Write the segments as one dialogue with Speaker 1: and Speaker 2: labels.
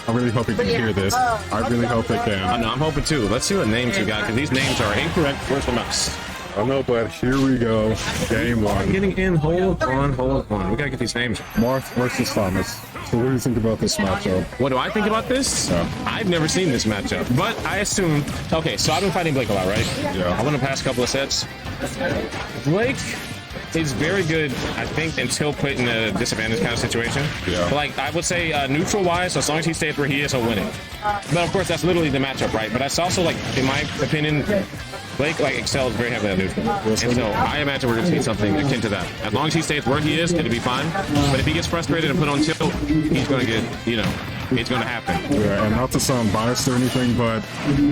Speaker 1: I really hope he can hear this. I really hope they can.
Speaker 2: I know, I'm hoping too. Let's see what names we got, because these names are incorrect. Where's the mouse?
Speaker 1: I know, but here we go. Game one.
Speaker 2: Getting in. Hold on. We gotta get these names.
Speaker 1: Marth versus Samus. So what do you think about this matchup?
Speaker 2: What do I think about this? I've never seen this matchup, but I assume. Okay, so I've been fighting Blake a lot, right?
Speaker 1: Yeah.
Speaker 2: I won the past couple of sets. Blake is very good, I think, until put in a disadvantage kind of situation.
Speaker 1: Yeah.
Speaker 2: But like I would say, neutral-wise, as long as he stays where he is, he'll win it. But of course, that's literally the matchup, right? But that's also like, in my opinion, Blake like excels very heavily at neutral, and so I imagine we're going to see something akin to that. As long as he stays where he is, it'll be fine. But if he gets frustrated and put on tilt, he's going to get, it's going to happen.
Speaker 1: Yeah, and not to sound biased or anything, but we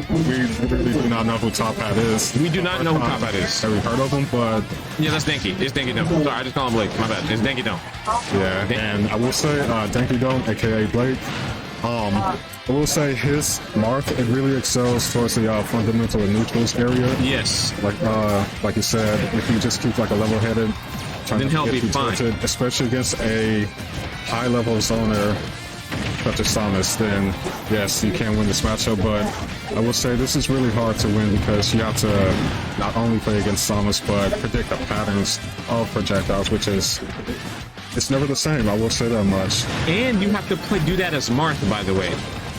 Speaker 1: really do not know who TopHat is.
Speaker 2: We do not know who TopHat is.
Speaker 1: Have we heard of him? But
Speaker 2: yeah, that's Danky. It's DankyDon't. Sorry, I just call him Blake. My bad. It's DankyDon't.
Speaker 1: Yeah, and I will say DankyDon't, aka Blake. I will say his Marth, it really excels towards the fundamental and neutrals area.
Speaker 2: Yes.
Speaker 1: Like you said, if you just keep like a level-headed,
Speaker 2: then he'll be fine.
Speaker 1: Tilted, especially against a high-level zoner such as Samus, then yes, you can win this matchup. But I will say this is really hard to win because you have to not only play against Samus, but predict the patterns of projectiles, which is. It's never the same, I will say that much.
Speaker 2: And you have to do that as Marth, by the way.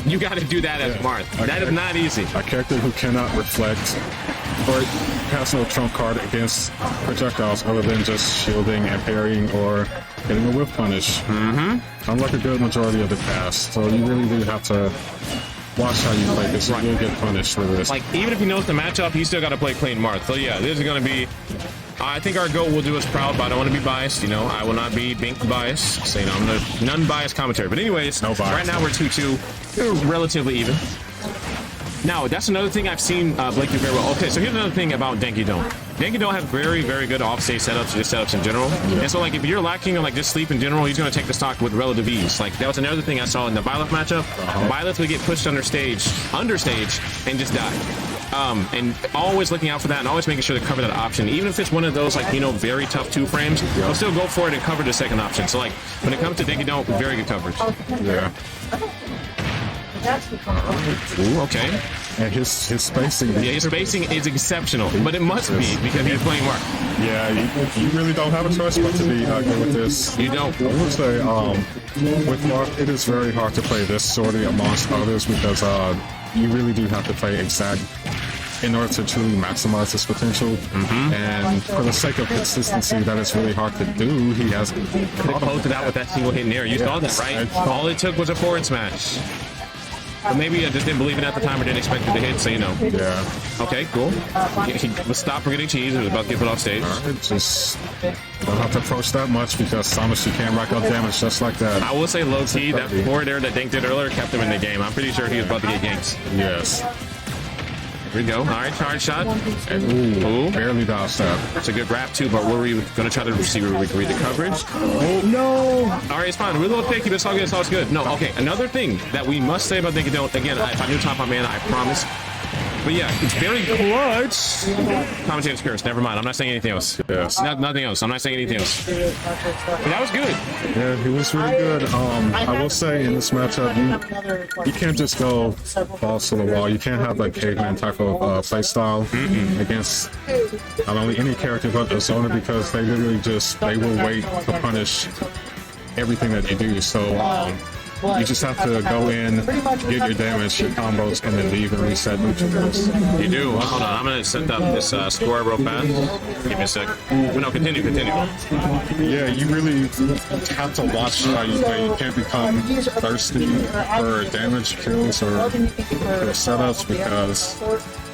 Speaker 2: You got to do that as Marth. That is not easy.
Speaker 1: A character who cannot reflect or has no trump card against projectiles other than just shielding and parrying or getting a whiff punish. Unlike a good majority of the cast. So you really do have to watch how you play this. Right. You'll get punished for this.
Speaker 2: Like, even if he knows the matchup, you still got to play clean Marth. So yeah, this is going to be... I think our goal will do us proud, but I don't want to be biased. I will not be biased. So, I'm the non-biased commentary. But anyways, no bias. Right now we're 2-2. Relatively even. Now, that's another thing I've seen Blake do very well. Okay, so here's another thing about DankyDon't. DankyDon't have very, very good off-stage setups, just setups in general. And so, like, if you're lacking on, like, just sleep in general, he's going to take the stock with relative ease. Like, that was another thing I saw in the Byleth matchup. Byleth would get pushed understage, and just die. And always looking out for that and always making sure to cover that option. Even if it's one of those, like, very tough two frames, he'll still go for it and cover the second option. So, like, when it comes to DankyDon't, very good coverage.
Speaker 1: Yeah.
Speaker 2: Ooh, okay.
Speaker 1: And his spacing.
Speaker 2: Yeah, his spacing is exceptional, but it must be because he's playing Marth.
Speaker 1: Yeah, you really don't have a choice but to be good with this.
Speaker 2: You don't.
Speaker 1: I would say, with Marth, it is very hard to play this sortie amongst others because you really do have to play exact in order to truly maximize his potential. And for the sake of consistency, that is really hard to do. He has
Speaker 2: could have closed it out with that single hit in air. You saw that, right? All it took was a forward smash. But maybe I just didn't believe it at the time or didn't expect it to hit, so
Speaker 1: Yeah.
Speaker 2: Okay, cool. He was stopped from getting cheese. He was about to get put off stage.
Speaker 1: Alright, just don't have to approach that much because Samus, you can rack up damage just like that.
Speaker 2: I will say low-key, that forward air that Dink did earlier kept him in the game. I'm pretty sure he was about to get ganked.
Speaker 1: Yes.
Speaker 2: Here we go. All right, charge shot.
Speaker 1: And ooh, barely dodged that.
Speaker 2: It's a good grab too, but were we going to try to see where we can read the coverage? Oh, no. All right, it's fine. We're a little picky, but it's all good. It's all good. No, okay. Another thing that we must say about DankyDon't, again, if I knew TopHat man, I promise. But yeah, it's very clutch. Commentator's curse. Never mind. I'm not saying anything else.
Speaker 1: Yes.
Speaker 2: Nothing else. I'm not saying anything else. But that was good.
Speaker 1: Yeah, he was really good. I will say in this matchup, you can't just go balls to the wall. You can't have like caveman type of play style against not only any character but a zoner because they literally they will wait to punish everything that you do. So you just have to go in, get your damage, your combos, and then leave and reset neutrals.
Speaker 2: You do. Hold on. I'm going to set up this score real fast. Give me a sec. No, continue.
Speaker 1: Yeah, you really have to watch how you play. You can't become thirsty for damage kills or setups because,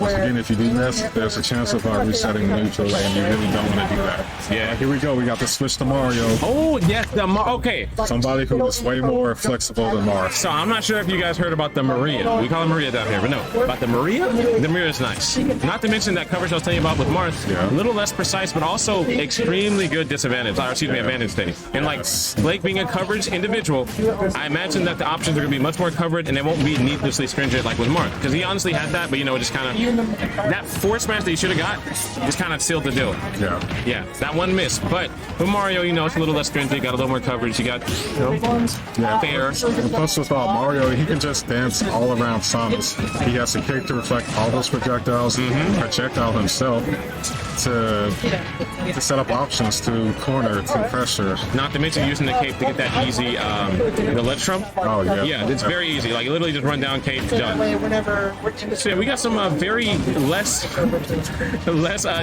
Speaker 1: once again, if you do this, there's a chance of resetting the neutral, and you really don't want to do that.
Speaker 2: Yeah.
Speaker 1: Here we go. We got the switch to Mario.
Speaker 2: Oh, yes. Okay.
Speaker 1: Somebody who is way more flexible than Marth.
Speaker 2: So I'm not sure if you guys heard about the Maria. We call her Maria down here, but no. About the Maria? The Maria is nice. Not to mention that coverage I was telling you about with Marth.
Speaker 1: Yeah.
Speaker 2: A little less precise, but also extremely good disadvantage. Or excuse me, advantage state. And like Blake being a coverage individual, I imagine that the options are going to be much more covered and they won't be needlessly stringent like with Marth. Because he honestly had that, but it just kind of... That forward smash that he should have got just kind of sealed the deal.
Speaker 1: Yeah.
Speaker 2: Yeah, that one miss. But with Mario, it's a little less stringent, got a little more coverage. You got, fair.
Speaker 1: And plus with Mario, he can just dance all around Samus. He has a kick to reflect all those projectiles, projectile himself to set up options to corner, to pressure.
Speaker 2: Not to mention using the cape to get that easy the ledge trump.
Speaker 1: Oh yeah.
Speaker 2: Yeah, it's very easy. Like, you literally just run down cape, done. So yeah, we got some very less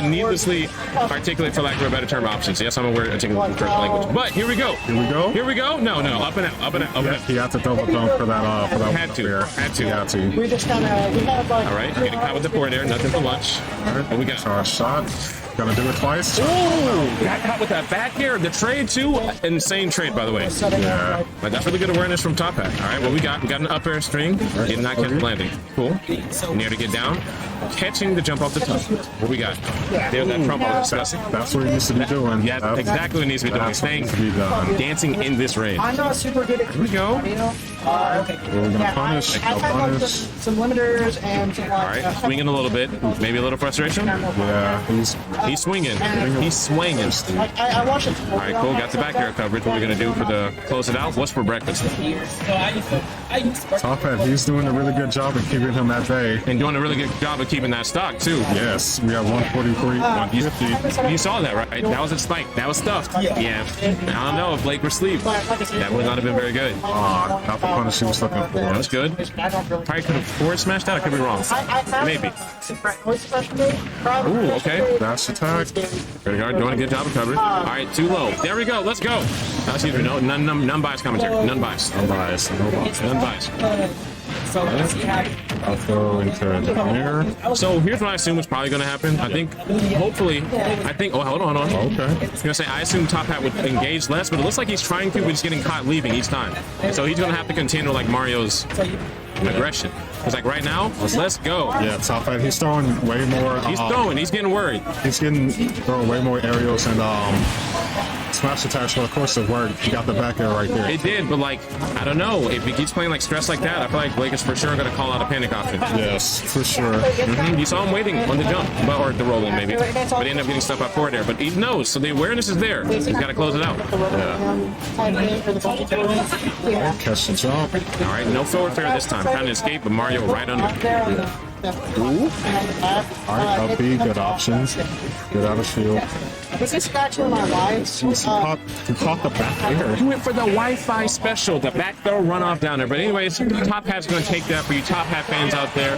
Speaker 2: needlessly articulate, for lack of a better term, options. Yes, I'm aware of articulate language. But here we go.
Speaker 1: Here we go.
Speaker 2: Here we go. No, up and out, up and out, up and out.
Speaker 1: He had to double jump for that.
Speaker 2: Had to.
Speaker 3: We just kind of.
Speaker 2: All right, getting caught with the board there. Nothing for lunch. What we got?
Speaker 1: Shot. Gonna do it twice.
Speaker 2: Ooh, got caught with that back air. The trade too. Insane trade, by the way.
Speaker 1: Yeah.
Speaker 2: But that's really good awareness from Top Hat. All right, what we got? We got an up air string. Did not catch the landing. Cool. Near to get down. Catching the jump off the top. What we got? There's that trump I was discussing.
Speaker 1: That's what he needs to be doing.
Speaker 2: Yeah, that's exactly what he needs to be doing. Staying, dancing in this rain.
Speaker 3: I'm not super good at.
Speaker 2: Here we go.
Speaker 3: Okay.
Speaker 1: We're gonna punish.
Speaker 3: I've had some limiters and some.
Speaker 2: All right, swinging a little bit. Maybe a little frustration.
Speaker 1: Yeah,
Speaker 2: He's swinging. He's swinging.
Speaker 3: I watched it.
Speaker 2: All right, cool. Got the back air coverage. What are we gonna do for the close it out? What's for breakfast?
Speaker 1: Top Hat, he's doing a really good job of keeping him at bay.
Speaker 2: And doing a really good job of keeping that stock too.
Speaker 1: Yes, we have 143, 150.
Speaker 2: You saw that, right? That was a spike. That was stuffed. Yeah. I don't know if Blake were asleep. That would not have been very good.
Speaker 1: Not the punish he was looking for.
Speaker 2: That's good. Probably could have forward smashed that. I could be wrong. Maybe. Ooh, okay.
Speaker 1: Dash attack.
Speaker 2: Very hard. Doing a good job of coverage. All right, too low. There we go. Let's go. Excuse me. No, none biased commentary. None biased.
Speaker 1: Unbiased.
Speaker 2: None biased.
Speaker 1: I'll throw into the air.
Speaker 2: So here's what I assume was probably going to happen. I think, hopefully, oh, hold on.
Speaker 1: Okay.
Speaker 2: I was going to say, I assume Top Hat would engage less, but it looks like he's trying to, but he's getting caught leaving each time. And so he's going to have to continue like Mario's aggression. Because like right now, let's go.
Speaker 1: Yeah, Top Hat, he's throwing way more.
Speaker 2: He's getting worried.
Speaker 1: He's throwing way more aerials and smash attacks. Well, of course it worked. He got the back air right there.
Speaker 2: It did, but like, I don't know. If he keeps playing like stress like that, I feel like Blake is for sure going to call out a panic option.
Speaker 1: Yes, for sure.
Speaker 2: You saw him waiting on the jump, or the roll in maybe. But he ended up getting stuff up forward there. But he knows, so the awareness is there. He's got to close it out.
Speaker 1: Yeah. Catch the jump.
Speaker 2: All right, no forward fair this time. Trying to escape, but Mario right under.
Speaker 1: Ooh. All right, up B, good options. Get out of shield.
Speaker 3: Was this actually my wife's?
Speaker 1: He caught the back air.
Speaker 2: He went for the Wi-Fi special, the back throw runoff down there. But anyways, Top Hat's going to take that for you Top Hat fans out there.